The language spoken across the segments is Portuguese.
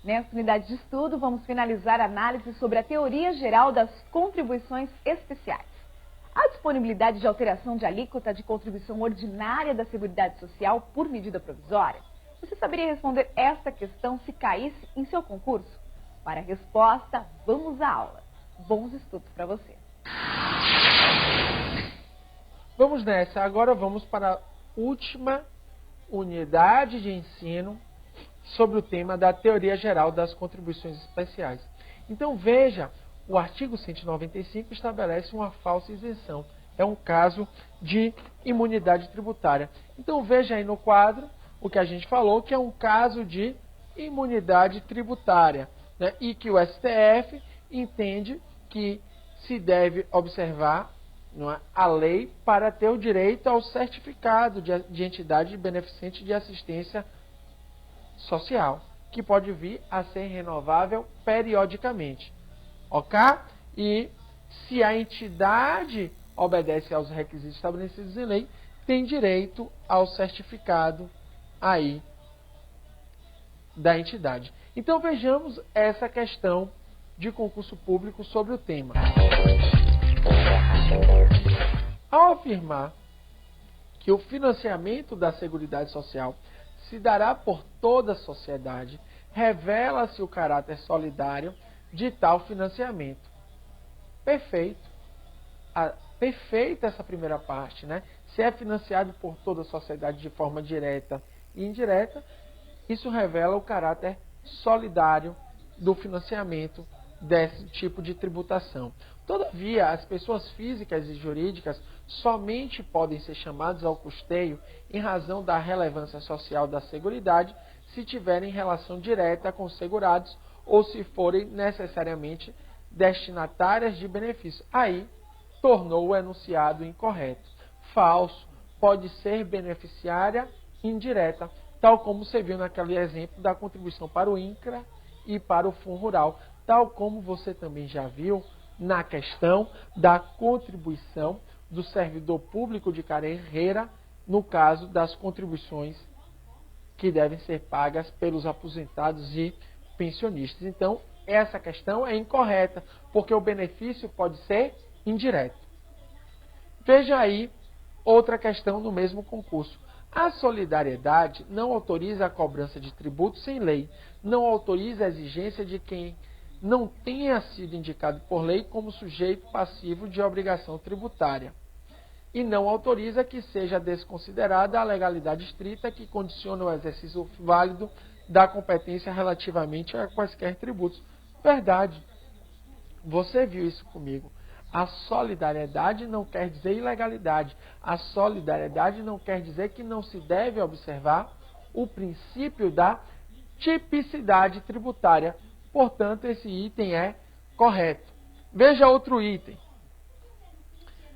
Nessa unidade de estudo, vamos finalizar a análise sobre a teoria geral das contribuições especiais. A disponibilidade de alteração de alíquota de contribuição ordinária da Seguridade Social por medida provisória? Você saberia responder esta questão se caísse em seu concurso? Para a resposta, vamos à aula. Bons estudos para você. Vamos nessa. Agora vamos para a última unidade de ensino sobre o tema da teoria geral das contribuições especiais. Então veja, o artigo 195 estabelece uma falsa isenção. É um caso de imunidade tributária. Então veja aí no quadro o que a gente falou, que é um caso de imunidade tributária, né? E que o STF entende que se deve observar, não é, a lei para ter o direito ao certificado de entidade beneficente de assistência social, que pode vir a ser renovável periodicamente. Ok? E se a entidade obedece aos requisitos estabelecidos em lei, tem direito ao certificado aí da entidade. Então vejamos essa questão de concurso público sobre o tema. Ao afirmar que o financiamento da Seguridade Social se dará por toda a sociedade, revela-se o caráter solidário de tal financiamento. Perfeito. Perfeita essa primeira parte, né? Se é financiado por toda a sociedade de forma direta e indireta, isso revela o caráter solidário do financiamento desse tipo de tributação. Todavia, as pessoas físicas e jurídicas somente podem ser chamadas ao custeio em razão da relevância social da Seguridade se tiverem relação direta com os segurados ou se forem necessariamente destinatárias de benefício. Aí, tornou o enunciado incorreto. Falso, pode ser beneficiária indireta, tal como você viu naquele exemplo da contribuição para o INCRA e para o Fundo Rural, tal como você também já viu na questão da contribuição do servidor público de carreira, no caso das contribuições que devem ser pagas pelos aposentados e pensionistas. Então, essa questão é incorreta, porque o benefício pode ser indireto. Veja aí outra questão no mesmo concurso. A solidariedade não autoriza a cobrança de tributos sem lei, não autoriza a exigência de quem não tenha sido indicado por lei como sujeito passivo de obrigação tributária, e não autoriza que seja desconsiderada a legalidade estrita que condiciona o exercício válido da competência relativamente a quaisquer tributos. Verdade. Você viu isso comigo. A solidariedade não quer dizer ilegalidade. A solidariedade não quer dizer que não se deve observar o princípio da tipicidade tributária. Portanto, esse item é correto. Veja outro item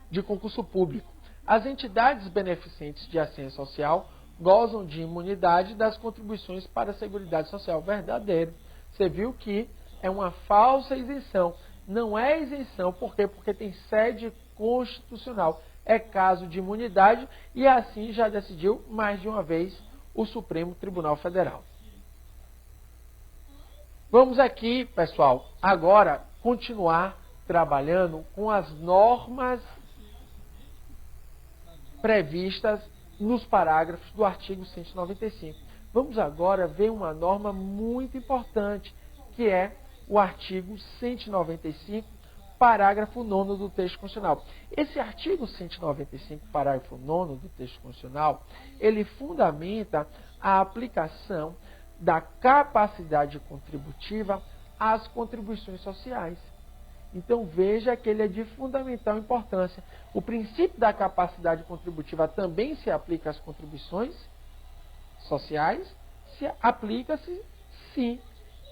de concurso público. As entidades beneficentes de assistência social gozam de imunidade das contribuições para a Seguridade Social. Verdadeiro. Você viu que é uma falsa isenção. Não é isenção, por quê? Porque tem sede constitucional. É caso de imunidade e assim já decidiu mais de uma vez o Supremo Tribunal Federal. Vamos aqui, pessoal, agora continuar trabalhando com as normas previstas nos parágrafos do artigo 195. Vamos agora ver uma norma muito importante, que é o artigo 195, parágrafo 9º do texto constitucional. Esse artigo 195, parágrafo 9º do texto constitucional, ele fundamenta a aplicação da capacidade contributiva às contribuições sociais. Então veja que ele é de fundamental importância. O princípio da capacidade contributiva também se aplica às contribuições sociais? Aplica-se sim.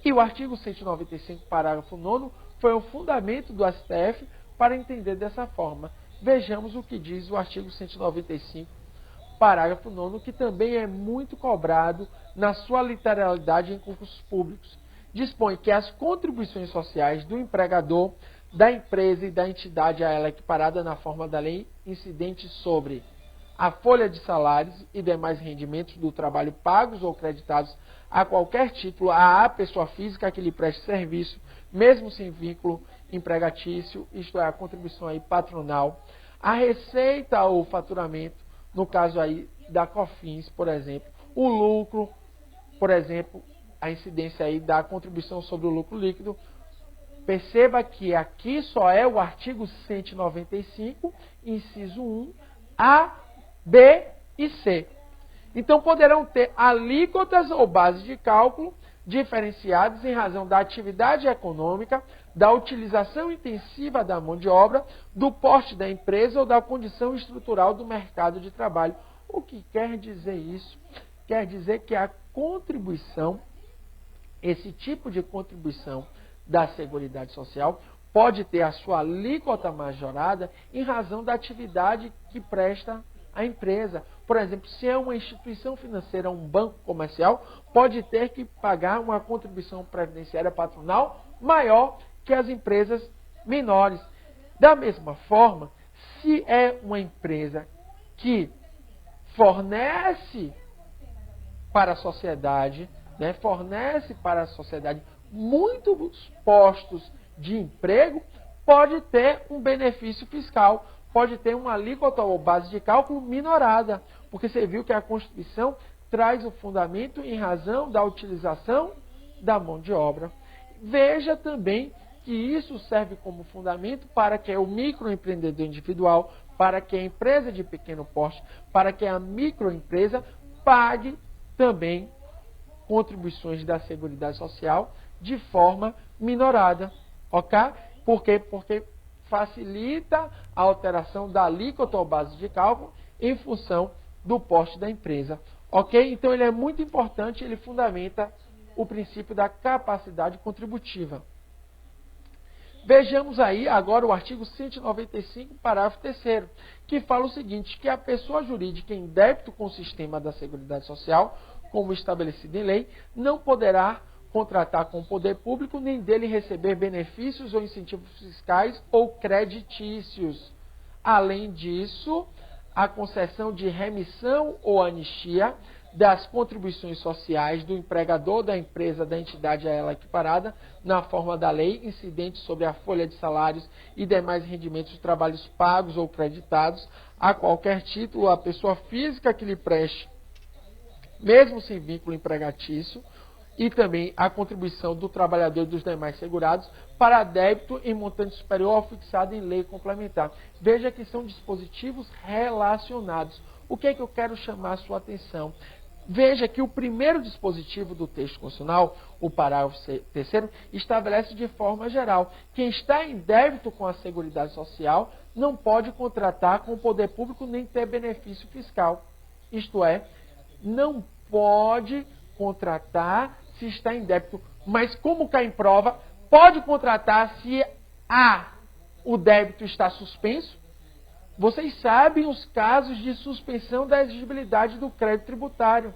E o artigo 195, parágrafo 9º, foi o fundamento do STF para entender dessa forma. Vejamos o que diz o artigo 195, parágrafo 9º, que também é muito cobrado na sua literalidade em concursos públicos. Dispõe que as contribuições sociais do empregador, da empresa e da entidade a ela equiparada na forma da lei incidente sobre a folha de salários e demais rendimentos do trabalho pagos ou creditados a qualquer título à pessoa física que lhe preste serviço, mesmo sem vínculo empregatício, isto é, a contribuição aí patronal, a receita ou faturamento, no caso aí da COFINS, por exemplo, o lucro, por exemplo, a incidência aí da contribuição sobre o lucro líquido. Perceba que aqui só é o artigo 195, inciso 1, A, B e C. Então, poderão ter alíquotas ou bases de cálculo diferenciadas em razão da atividade econômica, da utilização intensiva da mão de obra, do porte da empresa ou da condição estrutural do mercado de trabalho. O que quer dizer isso? Quer dizer que a contribuição, esse tipo de contribuição da Seguridade Social, pode ter a sua alíquota majorada em razão da atividade que presta a empresa. Por exemplo, se é uma instituição financeira, um banco comercial, pode ter que pagar uma contribuição previdenciária patronal maior que as empresas menores. Da mesma forma, se é uma empresa que fornece para a sociedade, muitos postos de emprego, pode ter um benefício fiscal, pode ter uma alíquota ou base de cálculo minorada, porque você viu que a Constituição traz o fundamento em razão da utilização da mão de obra. Veja também que isso serve como fundamento para que o microempreendedor individual, para que a empresa de pequeno porte, para que a microempresa pague também contribuições da Seguridade Social de forma minorada, ok? Por quê? Porque facilita a alteração da alíquota ou base de cálculo em função do porte da empresa, ok? Então ele é muito importante, ele fundamenta o princípio da capacidade contributiva. Vejamos aí agora o artigo 195, parágrafo 3º, que fala o seguinte, que a pessoa jurídica em débito com o sistema da Seguridade Social, como estabelecido em lei, não poderá contratar com o poder público, nem dele receber benefícios ou incentivos fiscais ou creditícios. Além disso, a concessão de remissão ou anistia das contribuições sociais do empregador da empresa da entidade a ela equiparada, na forma da lei, incidente sobre a folha de salários e demais rendimentos de trabalhos pagos ou creditados a qualquer título à pessoa física que lhe preste, mesmo sem vínculo empregatício, e também a contribuição do trabalhador e dos demais segurados para débito em montante superior ao fixado em lei complementar. Veja que são dispositivos relacionados. O que é que eu quero chamar a sua atenção? Veja que o primeiro dispositivo do texto constitucional, o parágrafo 3º, estabelece de forma geral: quem está em débito com a Seguridade Social não pode contratar com o poder público nem ter benefício fiscal. Isto é, não pode contratar se está em débito, mas como cai em prova, pode contratar se o débito está suspenso. Vocês sabem os casos de suspensão da exigibilidade do crédito tributário: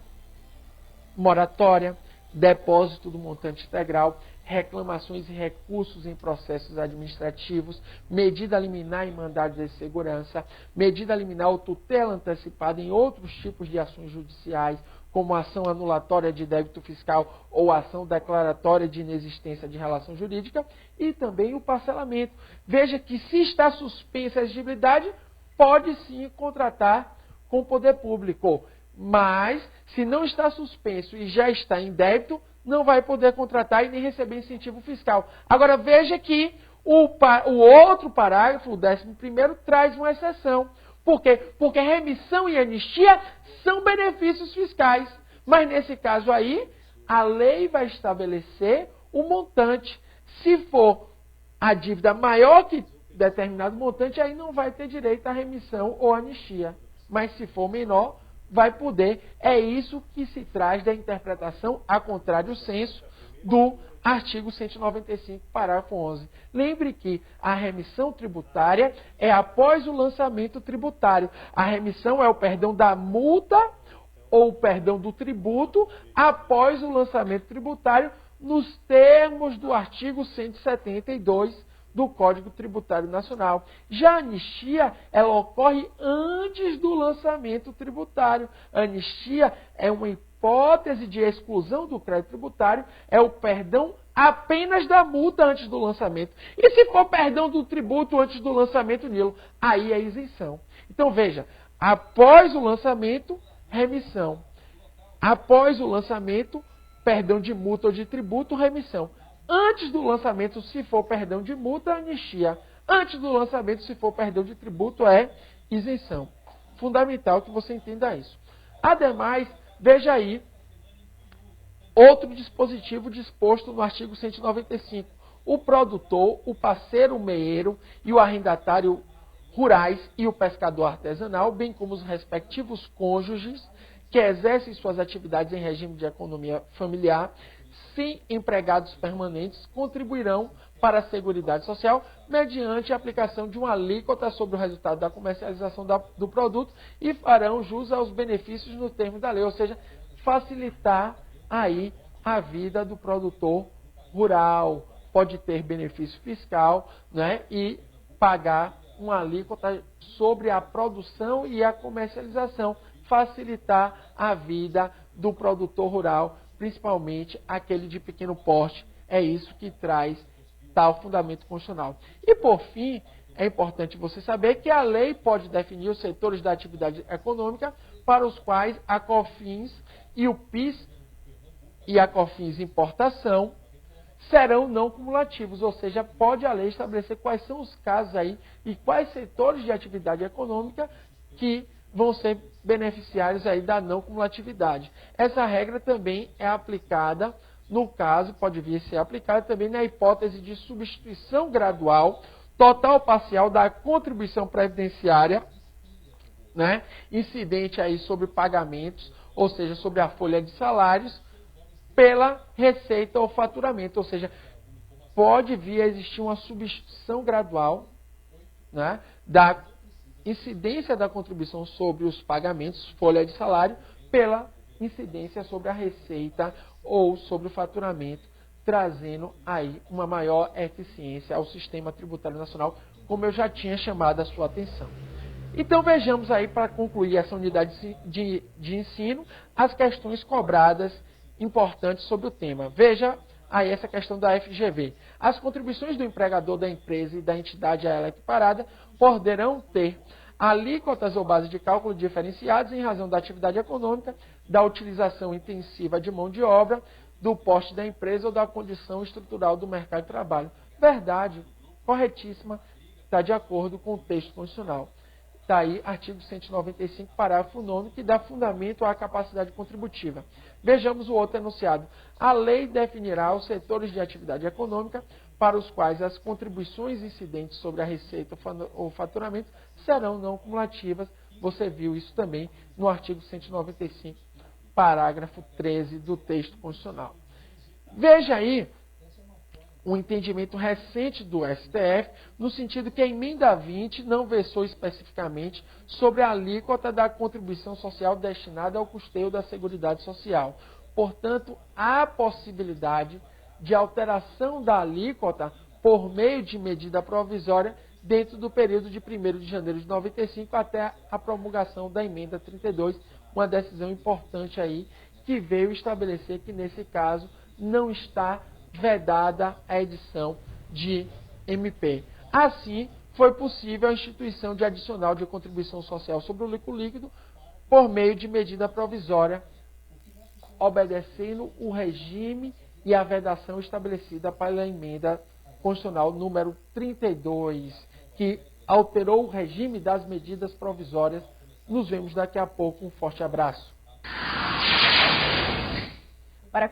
moratória, depósito do montante integral, reclamações e recursos em processos administrativos, medida liminar em mandado de segurança, medida liminar ou tutela antecipada em outros tipos de ações judiciais, como ação anulatória de débito fiscal ou ação declaratória de inexistência de relação jurídica, e também o parcelamento. Veja que se está suspensa a exigibilidade, pode sim contratar com o poder público, mas se não está suspenso e já está em débito, não vai poder contratar e nem receber incentivo fiscal. Agora veja que o outro parágrafo, o 11º, traz uma exceção. Por quê? Porque remissão e anistia são benefícios fiscais. Mas nesse caso aí, a lei vai estabelecer o montante. Se for a dívida maior que determinado montante, aí não vai ter direito à remissão ou anistia. Mas se for menor, vai poder. É isso que se traz da interpretação a contrário senso do artigo 195, parágrafo 11. Lembre que a remissão tributária é após o lançamento tributário. A remissão é o perdão da multa ou o perdão do tributo após o lançamento tributário, nos termos do artigo 172 do Código Tributário Nacional. Já a anistia, ela ocorre antes do lançamento tributário. A anistia é uma hipótese de exclusão do crédito tributário, é o perdão apenas da multa antes do lançamento. E se for perdão do tributo antes do lançamento, Nilo, aí é isenção. Então veja, após o lançamento, remissão. Após o lançamento, perdão de multa ou de tributo, remissão. Antes do lançamento, se for perdão de multa, anistia. Antes do lançamento, se for perdão de tributo, é isenção. Fundamental que você entenda isso. Ademais, veja aí outro dispositivo disposto no artigo 195. O produtor, o parceiro meeiro e o arrendatário rurais e o pescador artesanal, bem como os respectivos cônjuges que exercem suas atividades em regime de economia familiar, sem empregados permanentes, contribuirão para a Seguridade Social mediante a aplicação de uma alíquota sobre o resultado da comercialização do produto e farão jus aos benefícios no termo da lei, ou seja, facilitar aí a vida do produtor rural. Pode ter benefício fiscal, né, e pagar uma alíquota sobre a produção e a comercialização, facilitar a vida do produtor rural, principalmente aquele de pequeno porte. É isso que traz tal fundamento constitucional. E, por fim, é importante você saber que a lei pode definir os setores da atividade econômica para os quais a COFINS e o PIS e a COFINS importação serão não cumulativos, ou seja, pode a lei estabelecer quais são os casos aí e quais setores de atividade econômica que vão ser beneficiários aí da não cumulatividade. Essa regra também é aplicada no caso, pode vir a ser aplicada também na hipótese de substituição gradual, total ou parcial da contribuição previdenciária, né, incidente aí sobre pagamentos, ou seja, sobre a folha de salários, pela receita ou faturamento, ou seja, pode vir a existir uma substituição gradual, né, da incidência da contribuição sobre os pagamentos, folha de salário, pela incidência sobre a receita ou sobre o faturamento, trazendo aí uma maior eficiência ao sistema tributário nacional, como eu já tinha chamado a sua atenção. Então vejamos aí, para concluir essa unidade de ensino, as questões cobradas importantes sobre o tema. Veja aí essa questão da FGV. As contribuições do empregador da empresa e da entidade a ela equiparada poderão ter alíquotas ou bases de cálculo diferenciadas em razão da atividade econômica, da utilização intensiva de mão de obra, do porte da empresa ou da condição estrutural do mercado de trabalho. Verdade, corretíssima, está de acordo com o texto constitucional. Está aí, artigo 195, parágrafo 9º, que dá fundamento à capacidade contributiva. Vejamos o outro enunciado. A lei definirá os setores de atividade econômica para os quais as contribuições incidentes sobre a receita ou faturamento serão não cumulativas. Você viu isso também no artigo 195, parágrafo 13 do texto constitucional. Veja aí um entendimento recente do STF, no sentido que a emenda 20 não versou especificamente sobre a alíquota da contribuição social destinada ao custeio da Seguridade Social. Portanto, há possibilidade de alteração da alíquota por meio de medida provisória dentro do período de 1º de janeiro de 95 até a promulgação da emenda 32, uma decisão importante aí que veio estabelecer que, nesse caso, não está vedada a edição de MP. Assim, foi possível a instituição de adicional de contribuição social sobre o lucro líquido por meio de medida provisória, obedecendo o regime e a vedação estabelecida pela emenda constitucional número 32, que alterou o regime das medidas provisórias. Nos vemos daqui a pouco. Um forte abraço. Para